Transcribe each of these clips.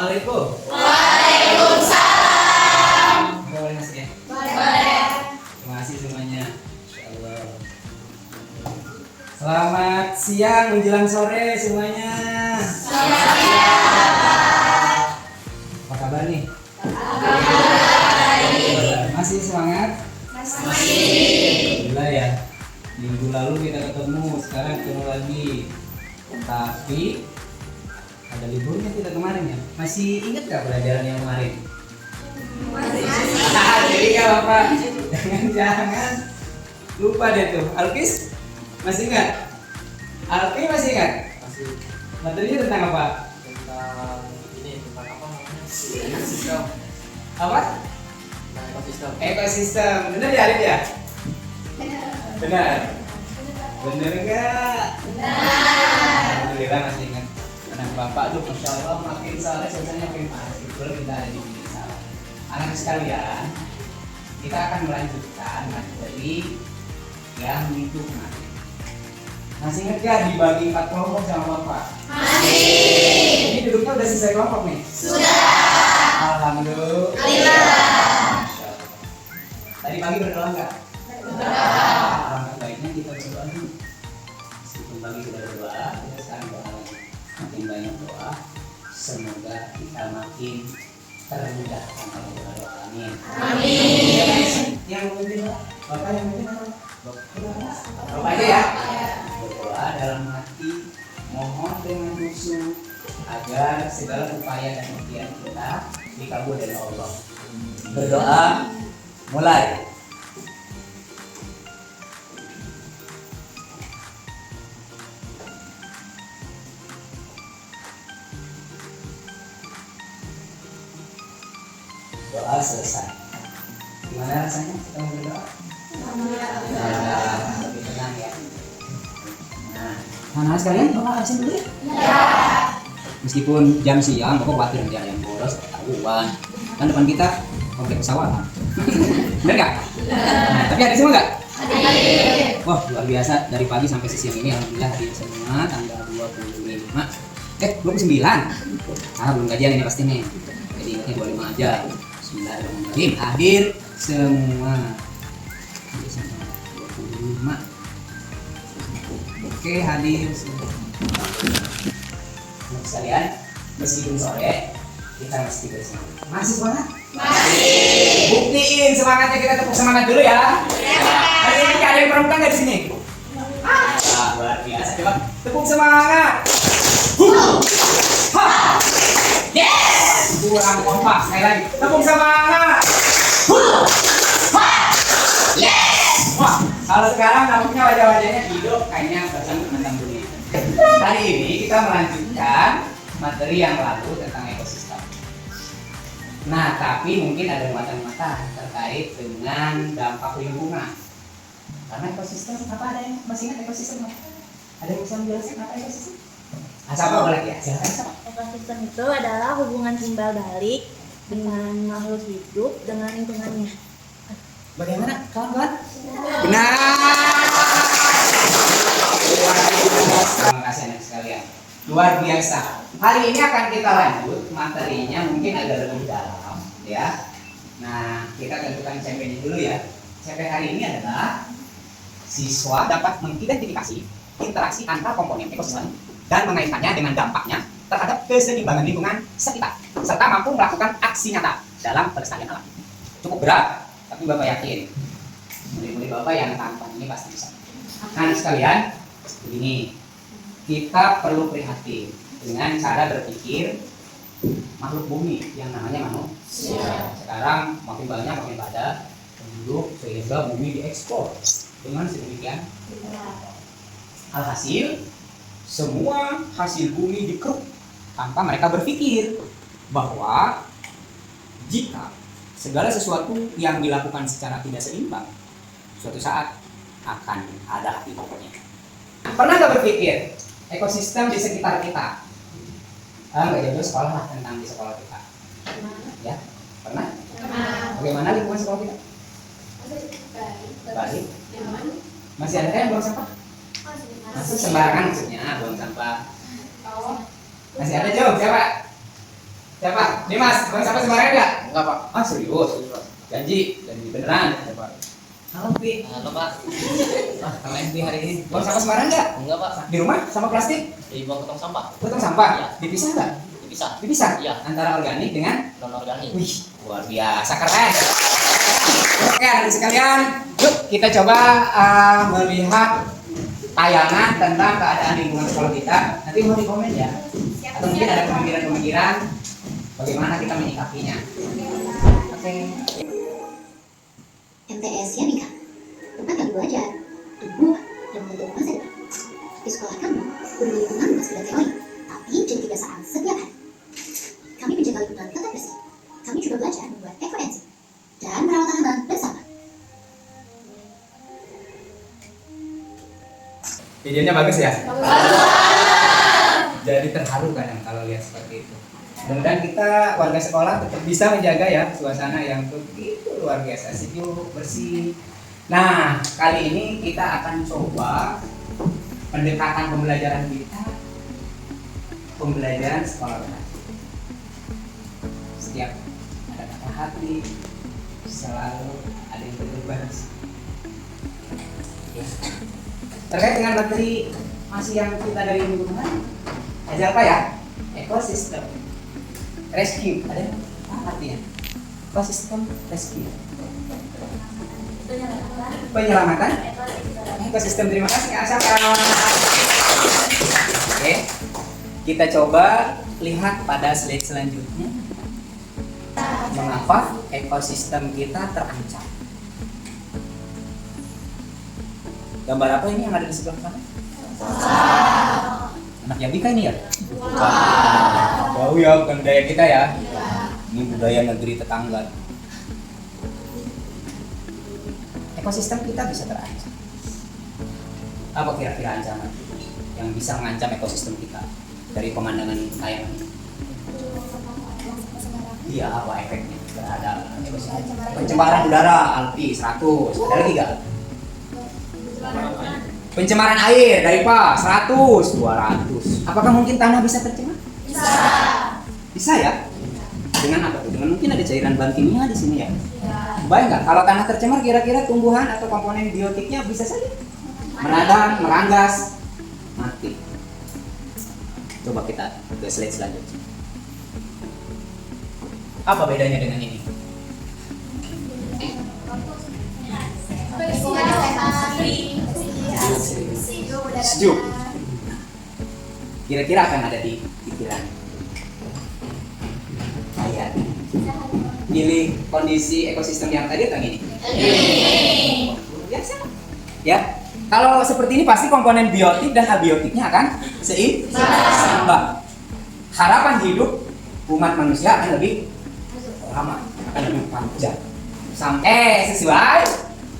Assalamualaikum. Waalaikumsalam. Boleh masuk ya? Boleh. Terima kasih semuanya. Insyaallah. Selamat siang menjelang sore semuanya. Selamat siang. Apa kabar nih? Baik. Masih semangat? Masih. Alhamdulillah ya. Minggu lalu kita ketemu, sekarang ketemu lagi. Tapi ada liburnya kita kemarin ya. Masih ingat gak pelajaran yang kemarin? Masih. Jadi gak apa-apa. Jangan lupa deh tuh. Alkis masih ingat? Alki masih ingat? Masih. Materinya tentang apa? Tentang ini, tentang apa namanya? Ekosistem. Apa? Tentang ekosistem. Ekosistem. Bener ya Alif ya? Benar. Bener gak? Alhamdulillah masih ingat. Anak bapak tuh Masya Allah makin sore selesainya makin pagi. Betul kita ada di sini salah. Anak sekalian, kita akan melanjutkan materi yang minggu kemarin. Masih ingat gak dibagi 4 kelompok sama bapak? Masih. Ini duduknya udah selesai kelompok nih? Sudah. Alhamdulillah. Masya Allah. Tadi pagi berdoa nggak? Alangkah baiknya kita berdoa dulu. Meskipun pagi sudah berdoa, kita sekarang doa lagi. Makin banyak doa, semoga kita makin termudahkan oleh doa. Amin. Amin. Yang memimpin bapak yang memimpin apa? Bapak aja ya. Berdoa dalam hati, mohon dengan khusyuk agar segala upaya dan ikhtiar kita dikabul oleh Allah. Berdoa mulai. Doa selesai. Gimana rasanya setelah berdoa? Lebih tenang ya. Nah, sekalian bapak absen dulu ya? Ya. Meskipun jam siang, bapak khawatir nanti ada yang bolos, ketahuan. Kan depan kita komplek pesawat. Bener nggak? Nah, tapi ada semua nggak? Wah, luar biasa. Dari pagi sampai siang ini alhamdulillah hadir semua tanggal 25. 29. Belum gajian ini pasti nih. Jadi ingatnya 25 aja. Bismillahirrahmanirrahim. Hadir semua. Hadir semua. 25. Oke, hadir semua. Nah, sekalian, meskipun sore, kita mesti bersemangat. Masih semangat? Masih. Buktiin semangatnya, kita tepuk semangat dulu ya. Hari ini ada yang perempuan nggak di sini? Luar biasa. Coba tepuk semangat. Yes. Kurang kompak. Sekali lagi. Tepuk semangat. Yes. Wah, kalau sekarang nampaknya wajah-wajahnya hidup kayaknya bersenang-senang dunia. Hari ini kita melanjutkan materi yang lalu tentang ekosistem. Nah, tapi mungkin ada muatan-muatan terkait dengan dampak lingkungan. Karena ekosistem, apa ada yang masih ingat ekosistem? Ada yang bisa menjelaskan apa ekosistem? Siapa boleh ya? Silakan siapa? Ekosistem itu adalah hubungan timbal balik dengan makhluk hidup dengan lingkungannya. Bagaimana kawan-kawan? Benar. Terima kasih anak sekalian. Luar biasa. Hari ini akan kita lanjut materinya mungkin agak lebih dalam, ya. Nah, kita tentukan CP-nya dulu ya. CP hari ini adalah siswa dapat mengidentifikasi interaksi antar komponen ekosistem dan mengaitkannya dengan dampaknya terhadap keseimbangan lingkungan sekitar, serta mampu melakukan aksi nyata dalam pelestarian alam. Cukup berat, tapi Bapak yakin murid-murid Bapak yang tampan ini pasti bisa. Nah, sekalian, begini, kita perlu prihatin dengan cara berpikir makhluk bumi yang namanya manusia. Sekarang makin banyak, makin padat penduduk sehingga bumi diekspor dengan sedemikian. Alhasil, semua hasil bumi dikeruk tanpa mereka berpikir bahwa jika segala sesuatu yang dilakukan secara tidak seimbang, suatu saat akan ada akibatnya. Pernah nggak berpikir ekosistem di sekitar kita? Nggak jauh sekolah lah tentang di sekolah kita. Ya, pernah? Bagaimana lingkungan sekolah kita? Baik. Masih ada yang buang sampah? Masih sembarangan maksudnya buang sampah. Masih ada jawab siapa? Siapa? Dimas, buang sampah sembarangan nggak? Enggak, Pak. Ah serius? Janji beneran. Ya, Pak. Halo Pi. Halo, Pak. Ah, kalian Pi hari ini buang sampah sembarangan nggak? Enggak, Pak. Di rumah sama plastik? Dibuang ke tong sampah. Potong sampah? Iya. Dipisah nggak? Bisa. Dipisah? Iya. Antara organik dengan Non-organik. wih, luar biasa keren. Oke, adik sekalian, yuk kita coba melihat tayangan tentang keadaan lingkungan sekolah kita. Nanti mau dikomen ya. Atau mungkin ada pemikiran-pemikiran bagaimana kita menyikapinya. Oke. MTS Yanika, tempat kami belajar, tumbuh, dan membentuk masa depan. Di sekolah kami, guru lingkungan bukan sekedar teori, tapi jadi kebiasaan setiap hari. Kami menjaga lingkungan tetap bersih. Kami juga belajar membuat ekoenzim dan merawat tanaman bersama. Videonya bagus ya? Jadi terharu kadang kalau lihat seperti itu. Mudah-mudahan kita warga sekolah tetap bisa menjaga ya suasana yang begitu luar biasa sejuk, bersih. Nah, kali ini kita akan coba pendekatan pembelajaran kita, pembelajaran sekolah berhasil. Setiap ada kata hati, selalu ada yang berubah. Ya. Terkait dengan materi masih yang kita dari minggu kemarin, aja apa ya? Ekosistem rescue, ada apa artinya? Ekosistem rescue, penyelamatan ekosistem. Terima kasih Kak Asap. Oke, kita coba lihat pada slide selanjutnya. Mengapa ekosistem kita terancam? Gambar apa ini yang ada di sebelah kanan? Anak Yabika ini ya? Wow ya, bukan budaya kita ya. Ini budaya negeri tetangga. Ekosistem kita bisa terancam. Apa kira-kira ancaman yang bisa mengancam ekosistem kita dari pemandangan tayangan ini? Iya, apa efeknya terhadap ekosistem? Pencemaran udara ALPI 100. Ada lagi nggak? Pencemaran air dari apa? 100, 200. Apakah mungkin tanah bisa tercemar? Bisa. Bisa ya? Dengan apa tuh? Dengan mungkin ada cairan bahan kimia di sini ya? Baik nggak? Kalau tanah tercemar kira-kira tumbuhan atau komponen biotiknya bisa saja meradang, meranggas, mati. Coba kita ke slide selanjutnya. Apa bedanya dengan ini? Sejuk. Kira-kira akan ada di pikiran. Ayat. Pilih kondisi ekosistem yang tadi atau ini? Biasa. Ya. Kalau seperti ini pasti komponen biotik dan abiotiknya akan seimbang. Harapan hidup umat manusia akan lebih lama, akan lebih panjang. Sampai sesuai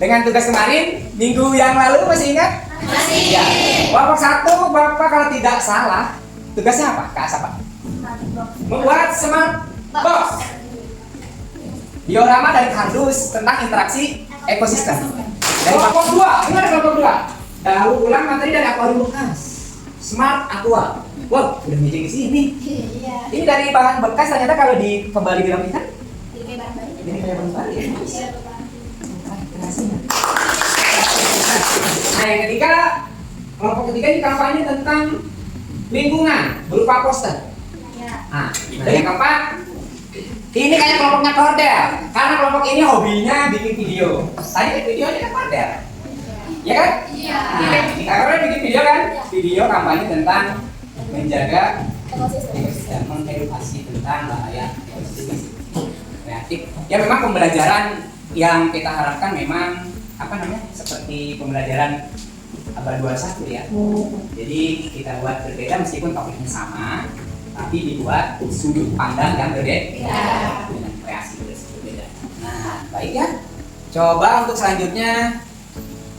dengan tugas kemarin minggu yang lalu, masih ingat? Masih. Ya. Bapak 1, Bapak kalau tidak salah tugasnya apa? Kak Asapa? Membuat smart box. Diorama dari kardus tentang interaksi ekosistem. Dari kelompok 2, ini ada kelompok 2. Daur ulang materi dari akuarium bekas. Smart Aqua. Wow, udah meeting di sini. Ini dari bahan bekas, ternyata kalau kembali dirapikan ini kayak baru baru ya. Nah, yang ketiga, kelompok ketiga ini kampanye tentang lingkungan berupa poster. Nah, dan yang keempat, ini kayak kelompoknya Kordel, karena kelompok ini hobinya bikin video. Tadi kan videonya kan Kordel, ya kan? Iya. Nah, kita kan bikin video kan? Video kampanye tentang menjaga ekosistem, mengedukasi tentang bahaya ekosistem kreatif. Ya memang pembelajaran yang kita harapkan memang seperti pembelajaran abad 21 ya. Jadi kita buat berbeda meskipun topiknya sama, tapi dibuat sudut pandang yang berbeda dengan kreasi berbeda. Nah, baik ya. Coba untuk selanjutnya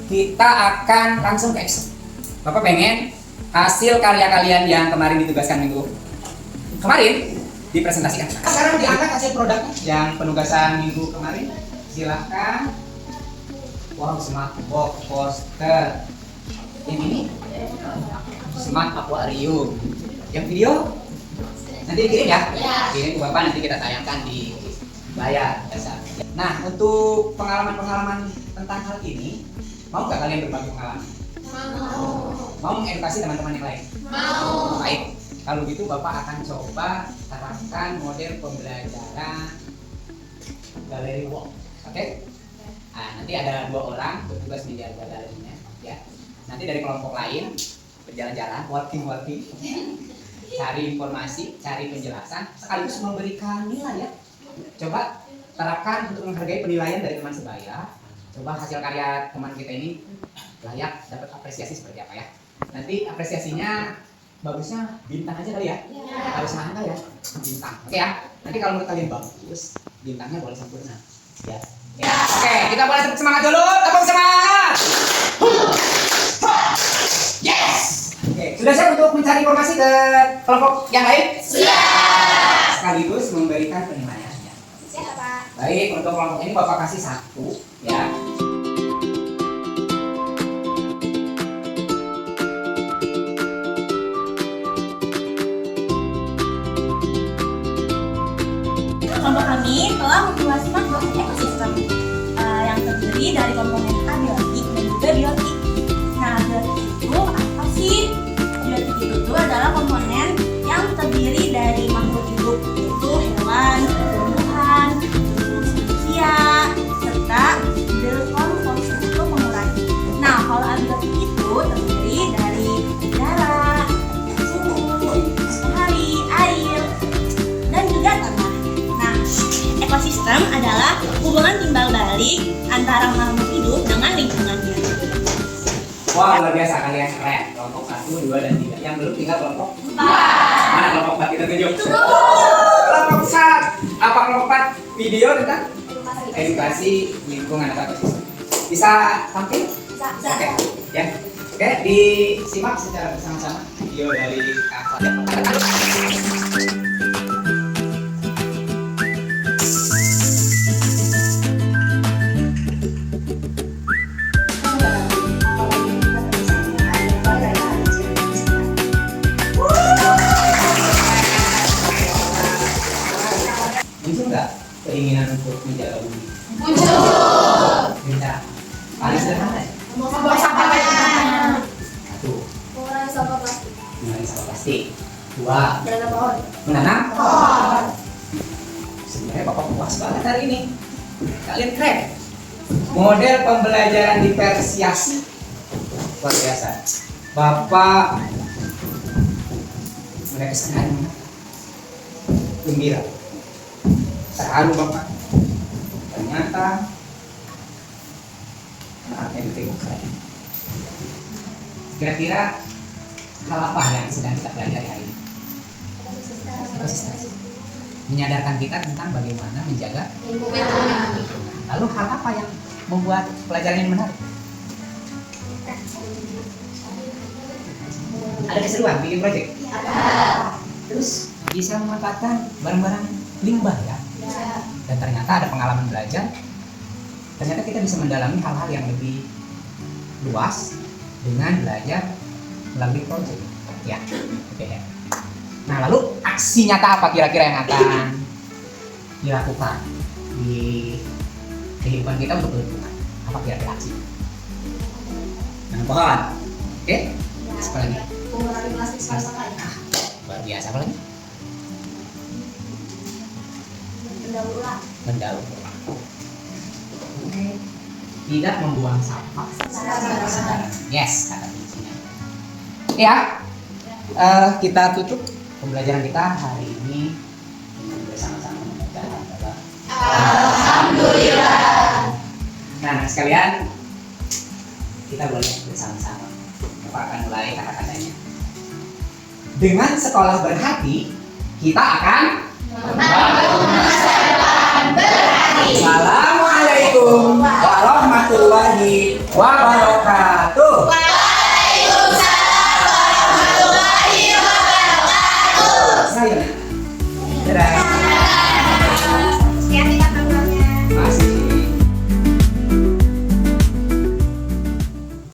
kita akan langsung ke action. Bapak pengen hasil karya kalian yang kemarin ditugaskan minggu kemarin dipresentasikan. Sekarang diangkat hasil produknya yang penugasan minggu kemarin. Silahkan. Wow, smart box poster. Yang ini smart aquarium. Yang video Nanti dikirim ya? Ya. Kirim ke Bapak, nanti kita tayangkan di layar biasa. Nah, untuk pengalaman-pengalaman tentang hal ini, mau nggak kalian berbagi pengalaman? Mau mengedukasi teman-teman yang lain? Mau. Baik, kalau gitu Bapak akan coba terapkan model pembelajaran galeri walk. Oke? Nah, nanti ada 2 orang bertugas menjaga galerinya, ya. Nanti dari kelompok lain berjalan-jalan, walking, cari informasi, cari penjelasan, sekaligus memberikan nilai ya. Coba terapkan untuk menghargai penilaian dari teman sebaya. Coba hasil karya teman kita ini layak dapat apresiasi seperti apa ya. Nanti apresiasinya bagusnya bintang aja kali ya. Harus angka ya, bintang. Oke ya. Nanti kalau menurut kalian bagus, bintangnya boleh sempurna. Ya. Ya. Oke, kita boleh tepuk semangat dulu. Tepuk semangat. Yes. Oke, sudah siap untuk mencari informasi ke kelompok yang lain? Siap. Sekaligus memberikan penilaiannya. Siap, Pak. Baik, untuk kelompok ini Bapak kasih 1 ya. Kelompok kami telah membuat blok ekosistem yang terdiri dari komponen abiotik dan juga biotik. Nah, biotik itu apa sih? Biotik itu adalah komponen yang terdiri dari makhluk hidup, yaitu hewan, tumbuhan, manusia, serta dekomposisi untuk mengurangi. Nah, kalau abiotik itu terdiri dari udara, suhu, matahari, air, dan juga tanah. Nah, ekosistem adalah hubungan timbal balik antara makhluk hidup dengan lingkungannya. Wah, luar biasa, kalian keren. Kelompok 1, 2, dan 3. Yang belum tinggal kelompok 4. Mana kelompok 4 kita tunjuk? Kelompok 4. Apa kelompok 4? Video tentang edukasi lingkungan atau ekosistem. Bisa tampil? Bisa. Oke, ya. Oke, disimak secara bersama-sama video dari Kak Fajar. Muncul nggak keinginan untuk menjaga bumi? Muncul. Bisa. Paling sederhana ya. Membuang sampah plastik. 1. Mengurangi sampah plastik. Mengurangi sampah plastik. 2. Menanam pohon. Menanam. Pohon. Sebenarnya Bapak puas banget hari ini. Kalian keren. Model pembelajaran diferensiasi luar biasa. Bapak mereka senang gembira. Terharu Bapak. Ternyata anaknya itu keren. Kira-kira hal apa yang sedang kita pelajari hari ini? Ekosistem. Menyadarkan kita tentang bagaimana menjaga Lingkungan. lingkungan. Lalu hal apa yang membuat pelajaran ini menarik? Ada keseruan bikin proyek? Terus bisa memanfaatkan barang-barang limbah ya? Dan ternyata ada pengalaman belajar. Ternyata kita bisa mendalami hal-hal yang lebih luas dengan belajar melalui proyek. Ya, oke ya. Nah, lalu aksi nyata apa kira-kira yang akan dilakukan di kehidupan kita untuk lingkungan? Apa kira-kira aksi? Nanam pohon, oke? Apa lagi? Mengurangi plastik sekali pakai. Luar biasa, apa lagi? Mendaur ulang. Mendaur ulang. Oke. Tidak membuang sampah. Yes, kata kuncinya. Ya, kita tutup pembelajaran kita hari ini bersama-sama membaca Alhamdulillah. Alhamdulillah. Nah, sekalian kita boleh bersama-sama. Bapak akan mulai kata-katanya. Dengan sekolah berhati, kita akan Membangun masa depan berhati. Assalamualaikum warahmatullahi wabarakatuh.